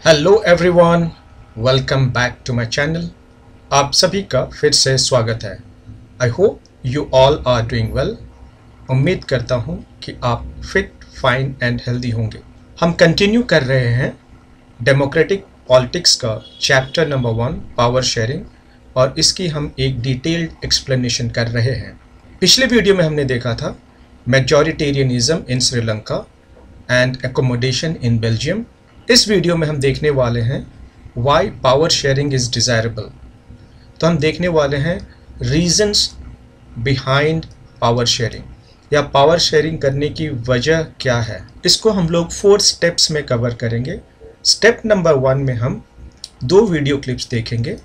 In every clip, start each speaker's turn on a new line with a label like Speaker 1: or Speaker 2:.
Speaker 1: Hello everyone, welcome back to my channel. आप सभी का फिर से स्वागत है। I hope you all are doing well. उम्मीद करता हूँ कि आप फिट, फाइन एंड हेल्दी होंगे। हम कंटिन्यू कर रहे हैं डेमोक्रेटिक पॉलिटिक्स का चैप्टर नंबर 1 पावर शेयरिंग, और इसकी हम एक डिटेल्ड एक्सप्लेनेशन कर रहे हैं। पिछले वीडियो में हमने देखा था majoritarianism in Sri Lanka and accommodation in Belgium. इस वीडियो में हम देखने वाले हैं why power sharing is desirable. तो हम देखने वाले हैं रीजंस बिहाइंड पावर शेयरिंग या पावर शेयरिंग करने की वजह क्या है। इसको हम लोग 4 स्टेप्स में कवर करेंगे। स्टेप नंबर 1 में हम 2 वीडियो क्लिप्स देखेंगे।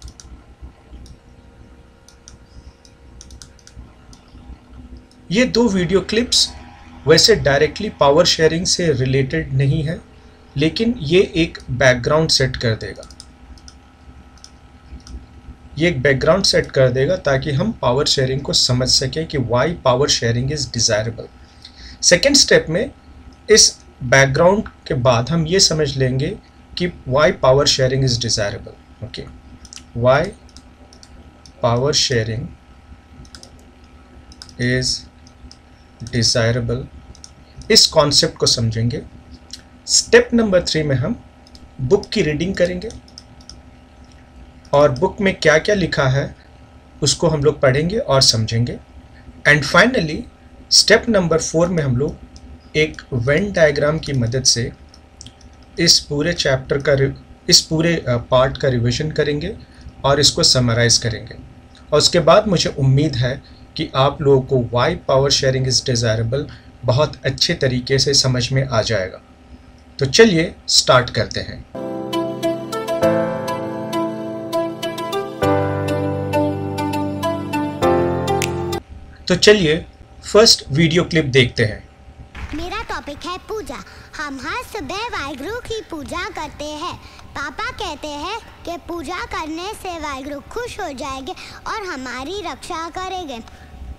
Speaker 1: ये 2 वीडियो क्लिप्स वैसे डायरेक्टली पावर शेयरिंग से रिलेटेड नहीं है, लेकिन ये एक बैकग्राउंड सेट कर देगा। ये एक बैकग्राउंड सेट कर देगा ताकि हम पावर शेयरिंग को समझ सकें कि why power sharing is desirable. Second step में इस बैकग्राउंड के बाद हम ये समझ लेंगे कि why power sharing is desirable. Okay, why power sharing is desirable, इस कॉन्सेप्ट को समझेंगे। स्टेप नंबर 3 में हम बुक की रीडिंग करेंगे और बुक में क्या क्या लिखा है उसको हम लोग पढ़ेंगे और समझेंगे। एंड फाइनली स्टेप नंबर 4 में हम लोग एक वेन डायग्राम की मदद से इस पूरे चैप्टर का इस पूरे पार्ट का रिवीजन करेंगे और इसको समराइज़ करेंगे। और उसके बाद मुझे उम्मीद है कि आप लोगों को why power sharing is desirable बहुत अच्छे तरीके से समझ में आ जाएगा। तो चलिए स्टार्ट करते हैं। तो चलिए फर्स्ट वीडियो क्लिप देखते हैं।
Speaker 2: मेरा टॉपिक है पूजा। हम हर सुबह वाहिगुरु की पूजा करते हैं। पापा कहते हैं कि पूजा करने से वाहिगुरु खुश हो जाएंगे और हमारी रक्षा करेंगे।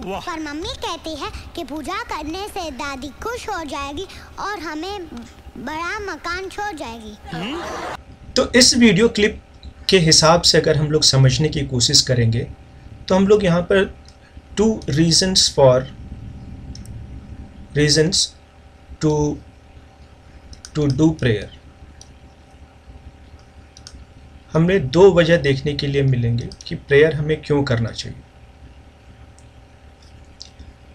Speaker 2: पर मम्मी कहती है कि पूजा करने से दादी खुश हो जाएगी और हमें बड़ा मकान छोड़ जाएगी।
Speaker 1: तो इस वीडियो क्लिप के हिसाब से अगर हम लोग समझने की कोशिश करेंगे तो हम लोग यहाँ पर 2 रीजंस टू डू प्रेयर, हमें 2 वजह देखने के लिए मिलेंगे कि प्रेयर हमें क्यों करना चाहिए।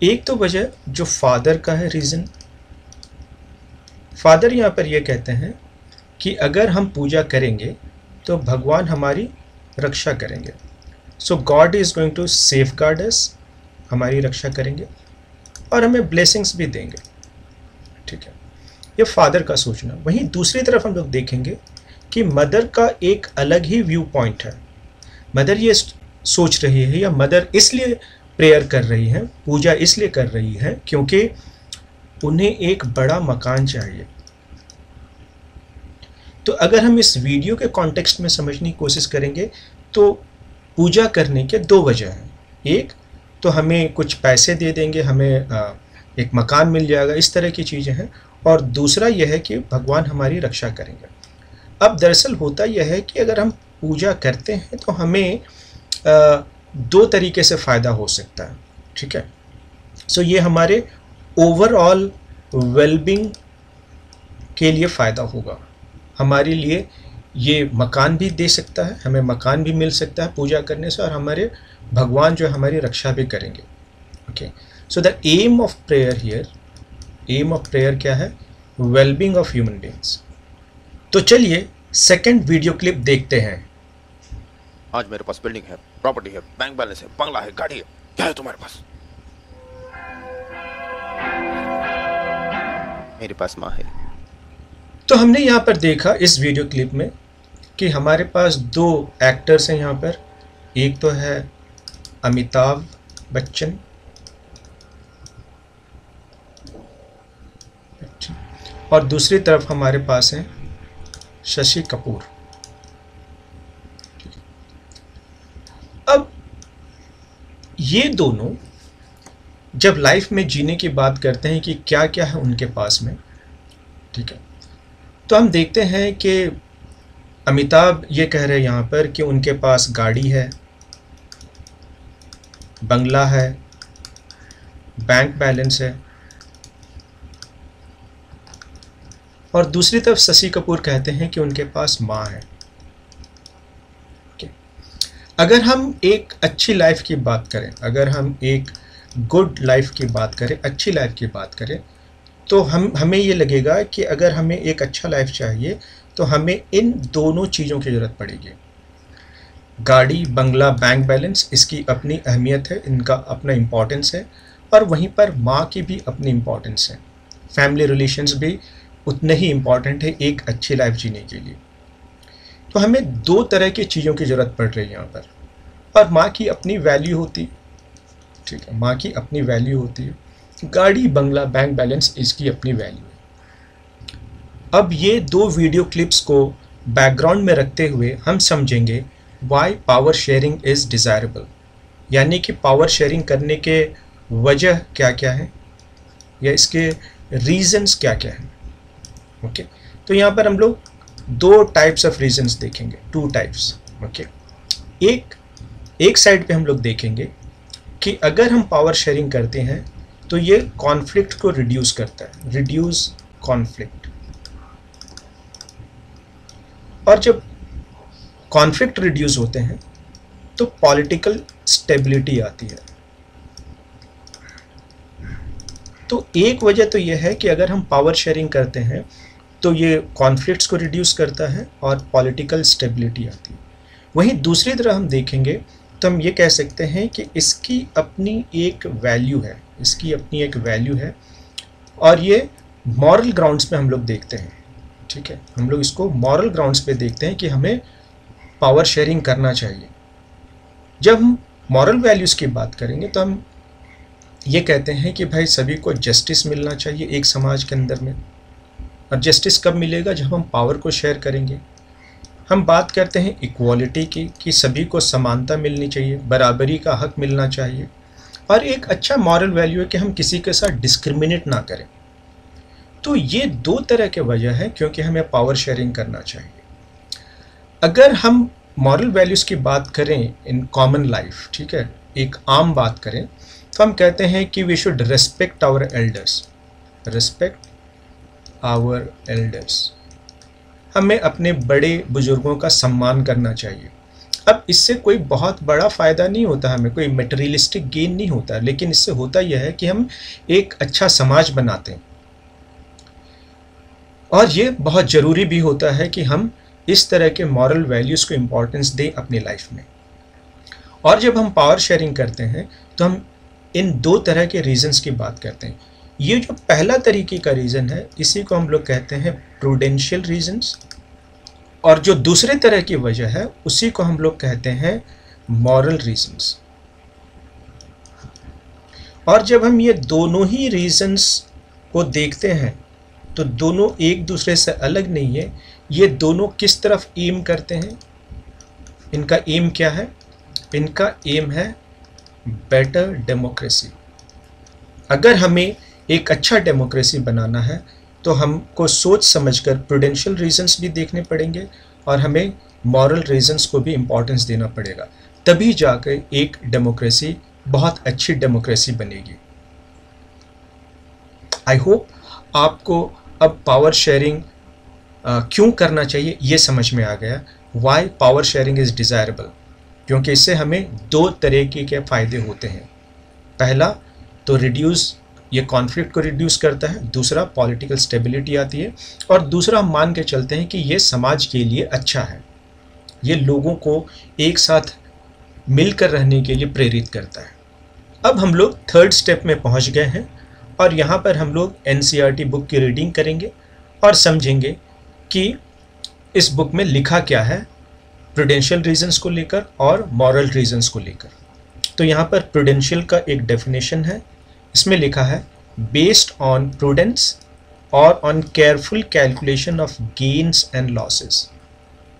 Speaker 1: एक तो वजह जो फादर का है, रीज़न। फादर यहाँ पर ये कहते हैं कि अगर हम पूजा करेंगे तो भगवान हमारी रक्षा करेंगे। So God is going to safeguard us, हमारी रक्षा करेंगे और हमें ब्लेसिंग्स भी देंगे। ठीक है, ये फादर का सोचना। वहीं दूसरी तरफ हम लोग देखेंगे कि मदर का एक अलग ही व्यू पॉइंट है। मदर ये सोच रही है, या मदर इसलिए प्रेयर कर रही है, पूजा इसलिए कर रही है क्योंकि उन्हें एक बड़ा मकान चाहिए। तो अगर हम इस वीडियो के कॉन्टेक्स्ट में समझने की कोशिश करेंगे तो पूजा करने के 2 वजह हैं। एक तो हमें कुछ पैसे दे देंगे, हमें एक मकान मिल जाएगा, इस तरह की चीज़ें हैं। और दूसरा यह है कि भगवान हमारी रक्षा करेंगे। अब दरअसल होता यह है कि अगर हम पूजा करते हैं तो हमें 2 तरीके से फ़ायदा हो सकता है। ठीक है, सो ये हमारे ओवरऑल वेलबींग के लिए फ़ायदा होगा। हमारे लिए ये मकान भी दे सकता है, हमें मकान भी मिल सकता है पूजा करने से, और हमारे भगवान जो है हमारी रक्षा भी करेंगे। Okay, so the aim of prayer here, aim of prayer क्या है? Wellbeing of human beings. तो चलिए सेकंड वीडियो क्लिप देखते हैं।
Speaker 3: आज मेरे पास बिल्डिंग है, प्रॉपर्टी है, बैंक बैलेंस है, बंगला है, गाड़ी है। क्या है तुम्हारे पास? मेरे पास माँ है।
Speaker 1: तो हमने यहाँ पर देखा इस वीडियो क्लिप में कि हमारे पास 2 एक्टर्स हैं यहाँ पर। एक तो है अमिताभ बच्चन और दूसरी तरफ हमारे पास हैं शशि कपूर। अब ये दोनों जब लाइफ में जीने की बात करते हैं कि क्या क्या है उनके पास में, ठीक है, तो हम देखते हैं कि अमिताभ ये कह रहे हैं यहाँ पर कि उनके पास गाड़ी है, बंगला है, बैंक बैलेंस है, और दूसरी तरफ शशि कपूर कहते हैं कि उनके पास माँ है। अगर हम एक अच्छी लाइफ की बात करें, अगर हम एक गुड लाइफ की बात करें, अच्छी लाइफ की बात करें, तो हमें ये लगेगा कि अगर हमें एक अच्छा लाइफ चाहिए तो हमें इन दोनों चीज़ों की ज़रूरत पड़ेगी। गाड़ी, बंगला, बैंक बैलेंस, इसकी अपनी अहमियत है, इनका अपना इम्पोर्टेंस है, और वहीं पर माँ की भी अपनी इम्पोर्टेंस है। फैमिली रिलेशंस भी उतने ही इम्पॉर्टेंट है एक अच्छी लाइफ जीने के लिए। तो हमें दो तरह की चीज़ों की ज़रूरत पड़ रही है यहाँ पर, और माँ की अपनी वैल्यू होती, ठीक है, माँ की अपनी वैल्यू होती है। गाड़ी, बंगला, बैंक बैलेंस, इसकी अपनी वैल्यू है। अब ये दो वीडियो क्लिप्स को बैकग्राउंड में रखते हुए हम समझेंगे why power sharing is desirable, यानी कि पावर शेयरिंग करने के वजह क्या क्या है या इसके रीजंस क्या क्या हैं। ओके, तो यहाँ पर हम लोग दो टाइप्स ऑफ रीजंस देखेंगे, टू टाइप्स। ओके, एक साइड पे हम लोग देखेंगे कि अगर हम पावर शेयरिंग करते हैं तो ये कॉन्फ्लिक्ट को रिड्यूस करता है, रिड्यूस कॉन्फ्लिक्ट। और जब कॉन्फ्लिक्ट रिड्यूस होते हैं तो पॉलिटिकल स्टेबिलिटी आती है। तो एक वजह तो यह है कि अगर हम पावर शेयरिंग करते हैं तो ये कॉन्फ्लिक्ट्स को रिड्यूस करता है और पॉलिटिकल स्टेबिलिटी आती है। वहीं दूसरी तरह हम देखेंगे तो हम ये कह सकते हैं कि इसकी अपनी एक वैल्यू है, इसकी अपनी एक वैल्यू है, और ये मॉरल ग्राउंड्स पे हम लोग देखते हैं। ठीक है, हम लोग इसको मॉरल ग्राउंड्स पे देखते हैं कि हमें पावर शेयरिंग करना चाहिए। जब हम मॉरल वैल्यूज़ की बात करेंगे तो हम ये कहते हैं कि भाई सभी को जस्टिस मिलना चाहिए एक समाज के अंदर में, और जस्टिस कब मिलेगा? जब हम पावर को शेयर करेंगे। हम बात करते हैं इक्वालिटी की, कि सभी को समानता मिलनी चाहिए, बराबरी का हक मिलना चाहिए, और एक अच्छा मॉरल वैल्यू है कि हम किसी के साथ डिस्क्रिमिनेट ना करें। तो ये दो तरह के वजह है क्योंकि हमें पावर शेयरिंग करना चाहिए। अगर हम मॉरल वैल्यूज़ की बात करें इन कॉमन लाइफ, ठीक है, एक आम बात करें, तो हम कहते हैं कि we should respect our elders, respect our elders. हमें अपने बड़े बुजुर्गों का सम्मान करना चाहिए। अब इससे कोई बहुत बड़ा फ़ायदा नहीं होता, हमें कोई मटेरियलिस्टिक गेन नहीं होता, लेकिन इससे होता यह है कि हम एक अच्छा समाज बनाते हैं, और ये बहुत ज़रूरी भी होता है कि हम इस तरह के मॉरल वैल्यूज़ को इम्पोर्टेंस दें अपनी लाइफ में। और जब हम पावर शेयरिंग करते हैं तो हम इन दो तरह के रीज़न्स की बात करते हैं। ये जो पहला तरीके का रीज़न है इसी को हम लोग कहते हैं प्रूडेंशियल रीजंस, और जो दूसरे तरह की वजह है उसी को हम लोग कहते हैं मॉरल रीजंस। और जब हम ये दोनों ही रीजंस को देखते हैं तो दोनों एक दूसरे से अलग नहीं है। ये दोनों किस तरफ एम करते हैं? इनका एम क्या है? इनका एम है बेटर डेमोक्रेसी। अगर हमें एक अच्छा डेमोक्रेसी बनाना है तो हमको सोच समझकर प्रूडेंशियल रीजंस भी देखने पड़ेंगे और हमें मॉरल रीजंस को भी इम्पोर्टेंस देना पड़ेगा, तभी जाकर एक डेमोक्रेसी बहुत अच्छी डेमोक्रेसी बनेगी। आई होप आपको अब पावर शेयरिंग क्यों करना चाहिए ये समझ में आ गया। Why power sharing is desirable, क्योंकि इससे हमें दो तरीके के फ़ायदे होते हैं। पहला तो रिड्यूस, ये कॉन्फ्लिक्ट को रिड्यूस करता है, दूसरा पॉलिटिकल स्टेबिलिटी आती है, और दूसरा हम मान के चलते हैं कि ये समाज के लिए अच्छा है, ये लोगों को एक साथ मिलकर रहने के लिए प्रेरित करता है। अब हम लोग थर्ड स्टेप में पहुंच गए हैं और यहाँ पर हम लोग NCERT बुक की रीडिंग करेंगे और समझेंगे कि इस बुक में लिखा क्या है प्रूडेंशियल रीजंस को लेकर और मॉरल रीजंस को लेकर। तो यहाँ पर प्रूडेंशियल का एक डेफिनेशन है, इसमें लिखा है बेस्ड ऑन प्रूडेंस और on careful calculation of gains and losses.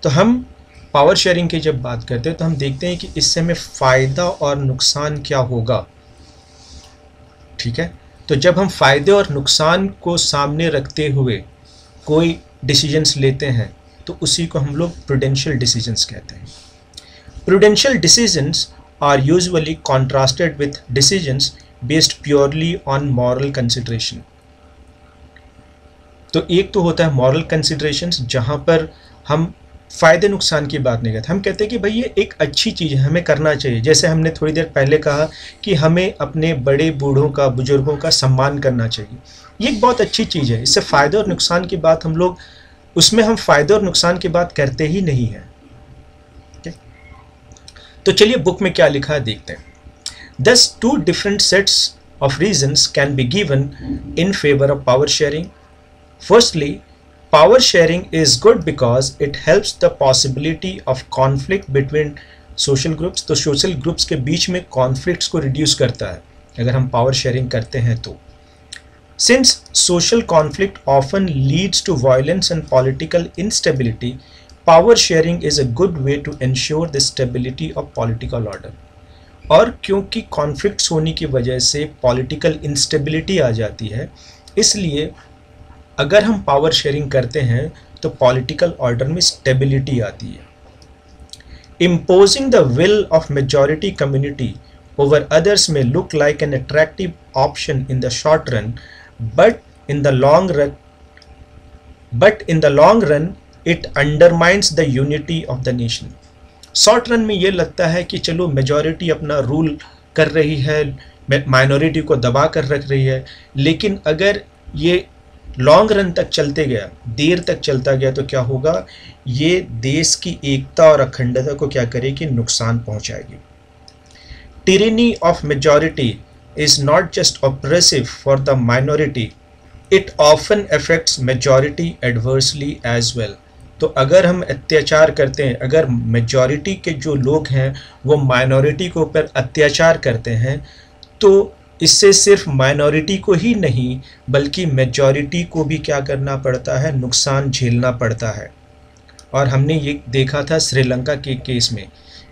Speaker 1: तो हम पावर शेयरिंग की जब बात करते हैं तो हम देखते हैं कि इससे हमें फ़ायदा और नुकसान क्या होगा। ठीक है, तो जब हम फ़ायदे और नुकसान को सामने रखते हुए कोई डिसीजंस लेते हैं तो उसी को हम लोग प्रूडेंशियल डिसीजंस कहते हैं। Prudential decisions are usually contrasted with decisions based purely on moral consideration. तो एक तो होता है मॉरल कंसिडरेशंस, जहाँ पर हम फ़ायदे नुकसान की बात नहीं करते, हम कहते हैं कि भाई ये एक अच्छी चीज़ है, हमें करना चाहिए। जैसे हमने थोड़ी देर पहले कहा कि हमें अपने बड़े बूढ़ों का, बुजुर्गों का सम्मान करना चाहिए, ये एक बहुत अच्छी चीज़ है। इससे फ़ायदे और नुकसान की बात हम लोग, उसमें हम फ़ायदे और नुकसान की बात करते ही नहीं हैं। तो चलिए बुक में क्या लिखा है देखते हैं। Thus, two different sets of reasons can be given in favor of power sharing. Firstly, power sharing is good because it helps the possibility of conflict between social groups. तो social groups के बीच में conflicts को reduce करता है अगर हम power sharing करते हैं तो। Since social conflict often leads to violence and political instability, power sharing is a good way to ensure the stability of political order. और क्योंकि कॉन्फ्लिक्ट्स होने की वजह से पॉलिटिकल इंस्टेबिलिटी आ जाती है, इसलिए अगर हम पावर शेयरिंग करते हैं तो पॉलिटिकल ऑर्डर में स्टेबिलिटी आती है। Imposing the will of majority community over others may look like an attractive option in the short run, but in the long run it undermines the unity of the nation. Short run में ये लगता है कि चलो majority अपना rule कर रही है, माइनॉरिटी को दबा कर रख रही है, लेकिन अगर ये लॉन्ग रन तक चलते गया, देर तक चलता गया, तो क्या होगा, ये देश की एकता और अखंडता को क्या करेगी, नुकसान पहुंचाएगी। Tyranny of majority is not just oppressive for the minority, it often affects majority adversely as well. तो अगर हम अत्याचार करते हैं, अगर मेजॉरिटी के जो लोग हैं वो माइनॉरिटी के ऊपर अत्याचार करते हैं, तो इससे सिर्फ माइनॉरिटी को ही नहीं बल्कि मेजॉरिटी को भी क्या करना पड़ता है, नुकसान झेलना पड़ता है। और हमने ये देखा था श्रीलंका के केस में,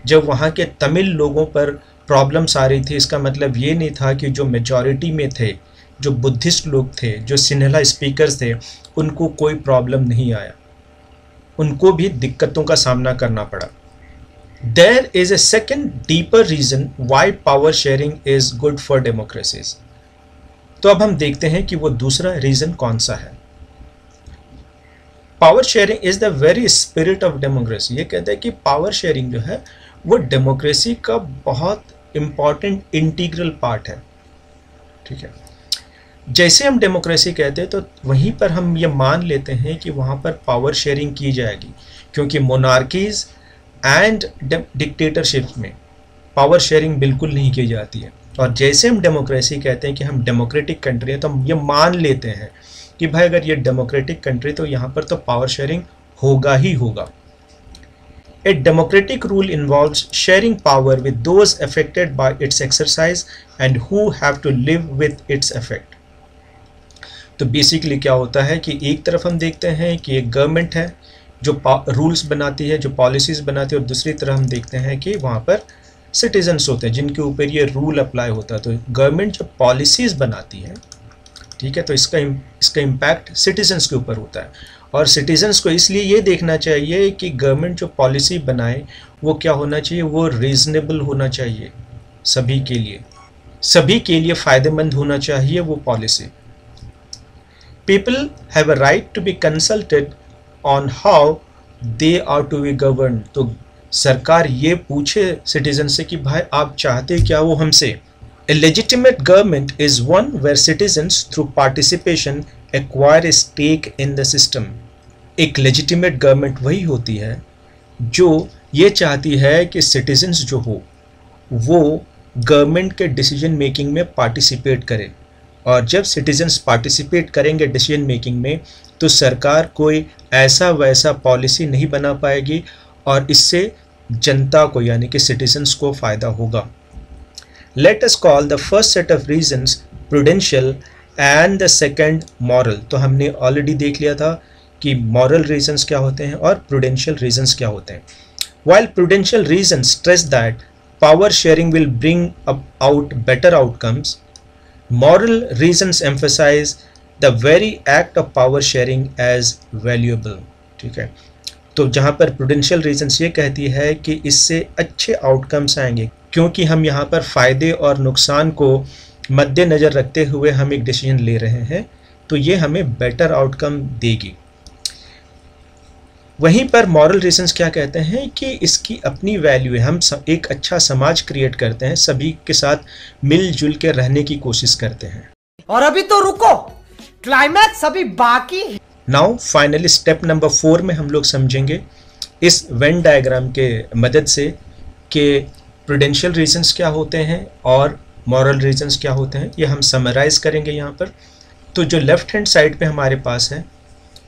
Speaker 1: जब वहाँ के तमिल लोगों पर प्रॉब्लम्स आ रही थी, इसका मतलब ये नहीं था कि जो मेजॉरिटी में थे, जो बुद्धिस्ट लोग थे, जो सिन्हला स्पीकर्स थे, उनको कोई प्रॉब्लम नहीं आया, उनको भी दिक्कतों का सामना करना पड़ा। There is a second deeper reason why power sharing is good for democracies. तो अब हम देखते हैं कि वो दूसरा रीजन कौन सा है। Power sharing is the very spirit of democracy. ये कहता है कि पावर शेयरिंग जो है वो डेमोक्रेसी का बहुत इंपॉर्टेंट इंटीग्रल पार्ट है। ठीक है, जैसे हम डेमोक्रेसी कहते हैं तो वहीं पर हम ये मान लेते हैं कि वहाँ पर पावर शेयरिंग की जाएगी, क्योंकि मोनार्कीज एंड डिक्टेटरशिप में पावर शेयरिंग बिल्कुल नहीं की जाती है। और जैसे हम डेमोक्रेसी कहते हैं कि हम डेमोक्रेटिक कंट्री है, तो हम ये मान लेते हैं कि भाई अगर ये डेमोक्रेटिक कंट्री तो यहाँ पर तो पावर शेयरिंग होगा ही होगा। A democratic rule involves sharing power with those affected by its exercise and who have to live with its effect. तो बेसिकली क्या होता है कि एक तरफ हम देखते हैं कि एक गवर्नमेंट है जो रूल्स बनाती है, जो पॉलिसीज़ बनाती है, और दूसरी तरफ हम देखते हैं कि वहाँ पर सिटीजन्स होते हैं जिनके ऊपर ये रूल अप्लाई होता है। तो गवर्नमेंट जब पॉलिसीज़ बनाती है, ठीक है, तो इसका इम्पैक्ट सिटीजन्स के ऊपर होता है। और सिटीजन्स को इसलिए ये देखना चाहिए कि गवर्नमेंट जो पॉलिसी बनाए वो क्या होना चाहिए, वो रीज़नेबल होना चाहिए, सभी के लिए फ़ायदेमंद होना चाहिए वो policy. People have a right to be consulted on how they are to be govern. तो सरकार ये पूछे सिटीजन से कि भाई आप चाहते क्या वो हमसे। A legitimate government is one where citizens through participation acquire a stake in the system. एक legitimate government वही होती है जो ये चाहती है कि citizens जो हो वो government के decision making में participate करें, और जब citizens participate करेंगे decision making में तो सरकार कोई ऐसा वैसा पॉलिसी नहीं बना पाएगी और इससे जनता को यानी कि citizens को फ़ायदा होगा। Let us call the first set of reasons prudential and the second moral. तो हमने ऑलरेडी देख लिया था कि moral reasons क्या होते हैं और prudential reasons क्या होते हैं। While prudential reasons stress that power sharing will bring out better outcomes, moral reasons emphasize the very act of power sharing as valuable. ठीक है, तो जहाँ पर प्रूडेंशियल रीजंस ये कहती है कि इससे अच्छे आउटकम्स आएंगे, क्योंकि हम यहाँ पर फ़ायदे और नुकसान को मद्देनज़र रखते हुए हम एक डिसीजन ले रहे हैं, तो ये हमें बेटर आउटकम देगी। वहीं पर मॉरल रीजंस क्या कहते हैं कि इसकी अपनी वैल्यू है, हम एक अच्छा समाज क्रिएट करते हैं, सभी के साथ मिलजुल के रहने की कोशिश करते हैं।
Speaker 4: और अभी तो रुको, क्लाइमैक्स अभी बाकी है।
Speaker 1: नाउ फाइनली स्टेप नंबर 4 में हम लोग समझेंगे इस वेन डायग्राम के मदद से कि प्रूडेंशियल रीजंस क्या होते हैं और मॉरल रीजंस क्या होते हैं। ये हम समराइज करेंगे यहाँ पर। तो जो लेफ्ट हैंड साइड पे हमारे पास है,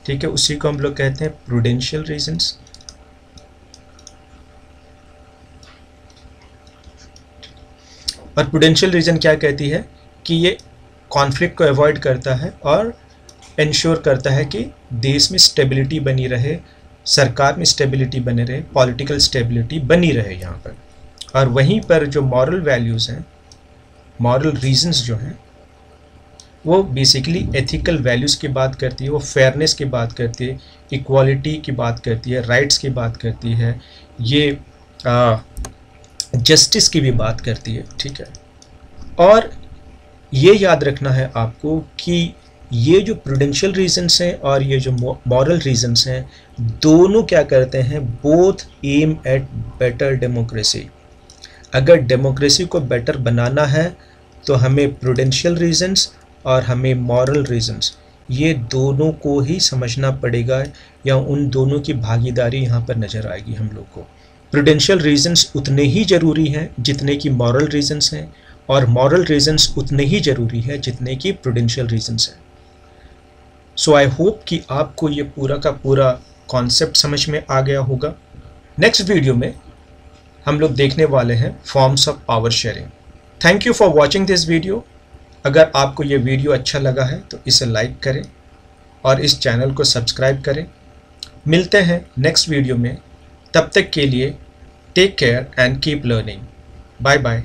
Speaker 1: ठीक है, उसी को हम लोग कहते हैं प्रूडेंशियल रीजंस। और प्रूडेंशियल रीजन क्या कहती है कि ये कॉन्फ्लिक्ट को अवॉइड करता है और इंश्योर करता है कि देश में स्टेबिलिटी बनी रहे, सरकार में स्टेबिलिटी बने रहे, पॉलिटिकल स्टेबिलिटी बनी रहे यहाँ पर। और वहीं पर जो मॉरल वैल्यूज़ हैं, मॉरल रीजंस जो हैं, वो बेसिकली एथिकल वैल्यूज़ की बात करती है, वो फेयरनेस की बात करती है, इक्वालिटी की बात करती है, राइट्स की बात करती है, ये जस्टिस की भी बात करती है, ठीक है। और ये याद रखना है आपको कि ये जो प्रूडेंशियल रीजंस हैं और ये जो मॉरल रीजंस हैं, दोनों क्या करते हैं, both aim at better democracy. अगर डेमोक्रेसी को बेटर बनाना है तो हमें प्रूडेंशियल रीजंस और हमें मॉरल रीजंस, ये दोनों को ही समझना पड़ेगा, या उन दोनों की भागीदारी यहाँ पर नज़र आएगी हम लोग को। प्रूडेंशियल रीजंस उतने ही ज़रूरी हैं जितने कि मॉरल रीजंस हैं, और मॉरल रीजंस उतने ही ज़रूरी है जितने कि प्रूडेंशियल रीजंस हैं। सो आई होप कि आपको ये पूरा का पूरा कॉन्सेप्ट समझ में आ गया होगा। नेक्स्ट वीडियो में हम लोग देखने वाले हैं forms of power sharing. Thank you for watching this video. अगर आपको ये वीडियो अच्छा लगा है तो इसे लाइक करें और इस चैनल को सब्सक्राइब करें। मिलते हैं नेक्स्ट वीडियो में, तब तक के लिए take care and keep learning. Bye bye.